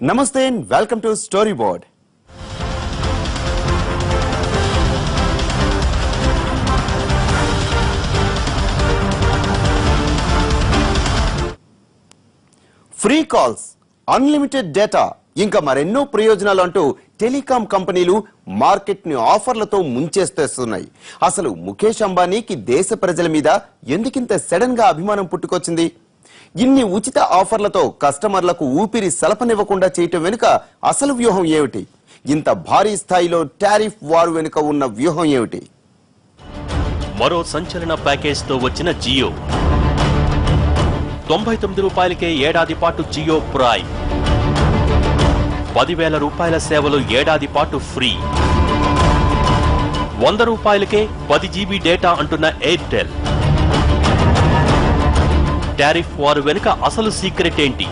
Namaste and welcome to Storyboard. Free calls, unlimited data, ఇంకా మరెన్నో ప్రయోజనాలు అంటూ టెలికాం కంపెనీలు మార్కెట్ ని ఆఫర్లతో ముంచేస్తేస్తున్నాయి. అసలు ముఖేష్ అంబానీకి దేశ ప్రజల మీద ఎందుకింత సడన్ గా అభిమానం పుట్టుకొచ్చింది? ఇన్ని ఉచిత ఆఫర్లతో కస్టమర్లకు ఊపిరి సలపనివ్వకుండా చేయటం వెనుక అసలు వ్యూహం ఏమిటి? ఇంత భారీ స్థాయిలో టారిఫ్ వార్ వెనుక ఉన్న వ్యూహం ఏమిటి? మరో సంచలన ప్యాకేజ్ తో వచ్చిన జియో. 99 రూపాయలకే ఏడాది పాటు జియో ప్రైమ్, 10,000 రూపాయల సేవలు ఏడాది పాటు ఫ్రీ, 100 రూపాయలకే 10 GB డేటా అంటున్న ఎయిర్టెల్. టారిఫ్ వారు వెనుక అసలు సీక్రెట్ ఏంటి?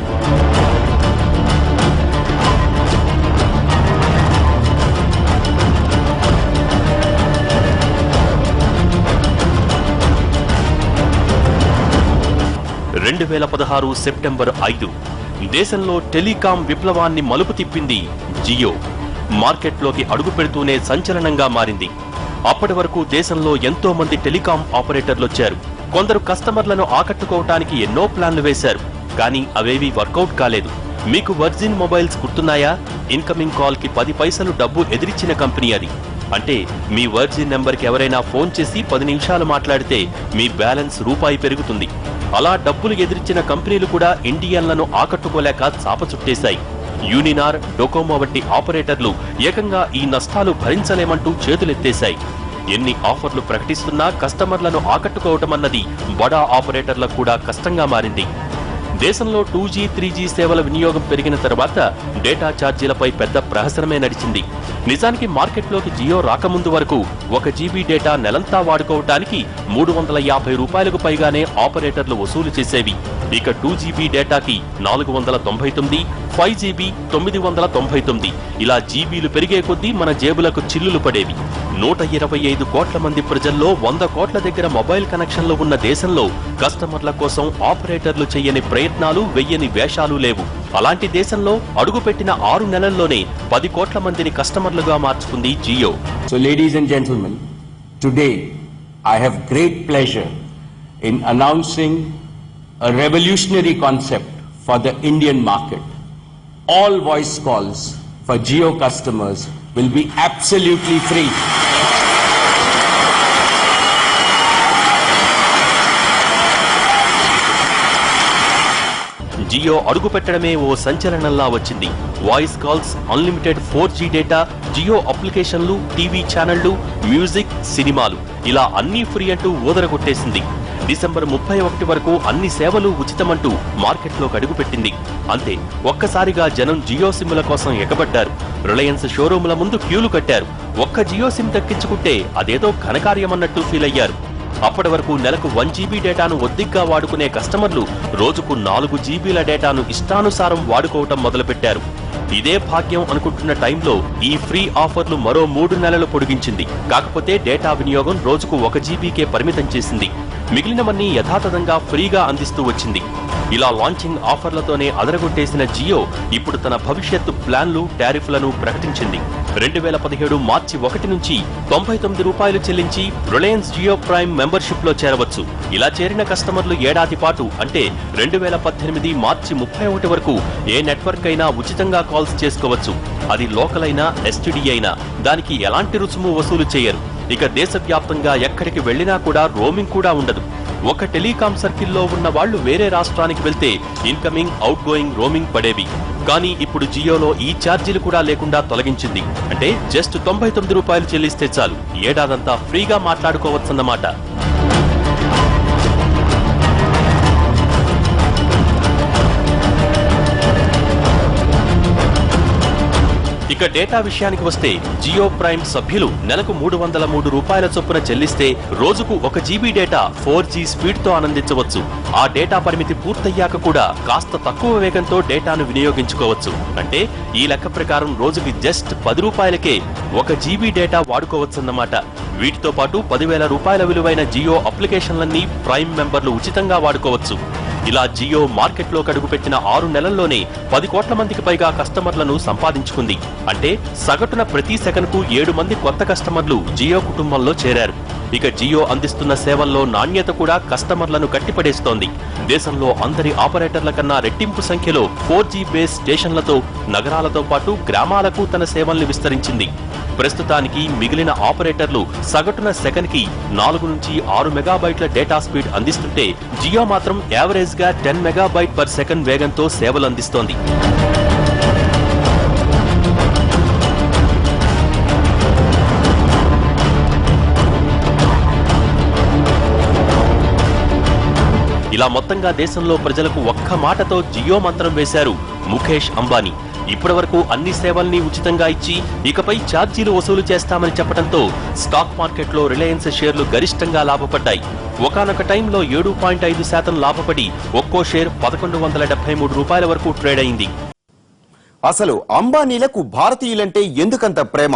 సెప్టెంబర్ 5 దేశంలో టెలికాం విప్లవాన్ని మలుపు తిప్పింది జియో. మార్కెట్లోకి అడుగు పెడుతూనే సంచలనంగా మారింది. అప్పటి వరకు దేశంలో ఎంతో మంది టెలికాం ఆపరేటర్లొచ్చారు. కొందరు కస్టమర్లను ఆకట్టుకోవటానికి ఎన్నో ప్లాన్లు వేశారు. కానీ అవేవీ వర్కౌట్ కాలేదు. మీకు వర్జిన్ మొబైల్స్ గుర్తున్నాయా? ఇన్కమింగ్ కాల్ కి 10 పైసలు డబ్బు ఎదిరించిన కంపెనీ అది. అంటే మీ వర్జిన్ నెంబర్కి ఎవరైనా ఫోన్ చేసి 10 నిమిషాలు మాట్లాడితే మీ బ్యాలెన్స్ రూపాయి పెరుగుతుంది. అలా డబ్బులు ఎదిరించిన కంపెనీలు కూడా ఇండియన్లను ఆకట్టుకోలేక చాప చుట్టేశాయి. యూనినార్, డొకోమో వంటి ఆపరేటర్లు ఏకంగా ఈ నష్టాలు భరించలేమంటూ చేతులెత్తేశాయి. ఎన్ని ఆఫర్లు ప్రకటిస్తున్నా కస్టమర్లను ఆకట్టుకోవటమన్నది బడా ఆపరేటర్లకు కూడా కష్టంగా మారింది. దేశంలో 2G, 3G సేవల వినియోగం పెరిగిన తర్వాత డేటా ఛార్జీలపై పెద్ద ప్రహసనమే నడిచింది. నిజానికి మార్కెట్లోకి జియో రాకముందు వరకు 1 GB డేటా నెలంతా వాడుకోవటానికి 350 రూపాయలకు పైగానే ఆపరేటర్లు వసూలు చేసేవి. ఇక 2 GB డేటాకి 499, 5 GB 999. ఇలా జీబీలు పెరిగే కొద్దీ మన జేబులకు చిల్లులు పడేవి. 125 కోట్ల మంది ప్రజల్లో 100 కోట్ల దగ్గర మొబైల్ కనెక్షన్లు ఉన్న దేశంలో కస్టమర్ల కోసం ఆపరేటర్లు చెయ్యని ప్రయత్నాలు, వెయ్యని వేషాలు లేవు. అలాంటి దేశంలో అడుగుపెట్టిన 6 నెలల్లోనే 10 కోట్ల మందిని కస్టమర్లుగా మార్చుకుంది Jio. So ladies and gentlemen, today I have great pleasure in announcing a revolutionary concept for the Indian market. All voice calls for Jio customers will be absolutely free. Jio అడుగు పెట్టడమే ఓ సంచలనంలా వచ్చింది. Voice calls, unlimited 4G data, Jio అప్లికేషన్లు, TV ఛానళ్లు, music, సినిమాలు ఇలా అన్నీ free అంటూ ఊదరగొట్టేసింది. డిసెంబర్ 31 వరకు అన్ని సేవలు ఉచితమంటూ మార్కెట్లోకి అడుగుపెట్టింది. అంతే, ఒక్కసారిగా జనం జియో సిమ్ల కోసం ఎగబడ్డారు. రిలయన్స్ షోరూముల ముందు క్యూలు కట్టారు. ఒక్క జియో సిమ్ దక్కించుకుంటే అదేదో ఘనకార్యమన్నట్టు ఫీల్ అయ్యారు. అప్పటి వరకు నెలకు 1 GB డేటాను ఒద్దిగ్గా వాడుకునే కస్టమర్లు రోజుకు 4 GBల డేటాను ఇష్టానుసారం వాడుకోవటం మొదలుపెట్టారు. ఇదే భాగ్యం అనుకుంటున్న టైంలో ఈ ఫ్రీ ఆఫర్లు మరో 3 నెలలు పొడిగించింది. కాకపోతే డేటా వినియోగం రోజుకు 1 GBకే పరిమితం చేసింది. మిగిలినవన్నీ యథాతథంగా ఫ్రీగా అందిస్తూ వచ్చింది. ఇలా లాంచింగ్ ఆఫర్లతోనే అదరగొట్టేసిన జియో ఇప్పుడు తన భవిష్యత్తు ప్లాన్లు, టారిఫ్లను ప్రకటించింది. 2017 మార్చి 1 నుంచి 99 రూపాయలు చెల్లించి రిలయన్స్ జియో ప్రైమ్ మెంబర్షిప్ లో చేరవచ్చు. ఇలా చేరిన కస్టమర్లు ఏడాది పాటు అంటే 2018 మార్చి 31 వరకు ఏ నెట్వర్క్ అయినా ఉచితంగా కాల్స్ చేసుకోవచ్చు. అది లోకల్ అయినా, STD అయినా దానికి ఎలాంటి రుసుము వసూలు చేయరు. ఇక దేశవ్యాప్తంగా ఎక్కడికి వెళ్లినా కూడా రోమింగ్ కూడా ఉండదు. ఒక టెలికాం సర్కిల్లో ఉన్న వాళ్లు వేరే రాష్ట్రానికి వెళ్తే ఇన్కమింగ్, అవుట్ గోయింగ్ రోమింగ్ పడేవి. కానీ ఇప్పుడు జియోలో ఈ ఛార్జీలు కూడా లేకుండా తొలగించింది. అంటే జస్ట్ 99 రూపాయలు చెల్లిస్తే చాలు, ఏడాదంతా ఫ్రీగా మాట్లాడుకోవచ్చన్నమాట. ఇక డేటా విషయానికి వస్తే జియో ప్రైమ్ సభ్యులు నెలకు 303 రూపాయల చొప్పున చెల్లిస్తే రోజుకు 1 GB డేటా 4G స్పీడ్ తో ఆనందించవచ్చు. ఆ డేటా పరిమితి పూర్తయ్యాక కూడా కాస్త తక్కువ వేగంతో డేటాను వినియోగించుకోవచ్చు. అంటే ఈ లెక్క ప్రకారం రోజుకి జస్ట్ 10 రూపాయలకే 1 GB డేటా వాడుకోవచ్చన్నమాట. వీటితో పాటు 10,000 రూపాయల విలువైన జియో అప్లికేషన్లన్నీ ప్రైమ్ మెంబర్లు ఉచితంగా వాడుకోవచ్చు. ఇలా జియో మార్కెట్లో అడుగుపెట్టిన 6 నెలల్లోనే 10 కోట్ల మందికి పైగా కస్టమర్లను సంపాదించుకుంది. అంటే సగటున ప్రతి సెకనుకు 7 మంది కొత్త కస్టమర్లు జియో కుటుంబంలో చేరారు. ఇక జియో అందిస్తున్న సేవల్లో నాణ్యత కూడా కస్టమర్లను కట్టిపడేస్తోంది. దేశంలో అందరి ఆపరేటర్ల కన్నా రెట్టింపు సంఖ్యలో 4G బేస్ స్టేషన్లతో నగరాలతో పాటు గ్రామాలకు తన సేవల్ని విస్తరించింది. ప్రస్తుతానికి మిగిలిన ఆపరేటర్లు సగటున సెకన్కి 4 నుంచి 6 మెగాబైట్ల డేటా స్పీడ్ అందిస్తుంటే జియో మాత్రం యావరేజ్ గా 10 మెగాబైట్ పర్ సెకండ్ వేగంతో సేవలు అందిస్తోంది. ఇలా మొత్తంగా దేశంలో ప్రజలకు ఒక్క మాటతో జియో మంత్రం వేశారు ముఖేష్ అంబానీ. ఇప్పటివరకు అన్ని సేవల్ని ఉచితంగా ఇచ్చి ఇకపై ఛార్జీలు వసూలు చేస్తామని చెప్పడంతో స్టాక్ మార్కెట్లో రిలయన్స్ షేర్లు గరిష్టంగా లాభపడ్డాయి. ఒకానొక టైంలో 7.5% లాభపడి ఒక్కో షేర్ 1173 రూపాయల వరకు ట్రేడ్ అయింది. అసలు అంబానీలకు భారతీయులంటే ఎందుకంత ప్రేమ?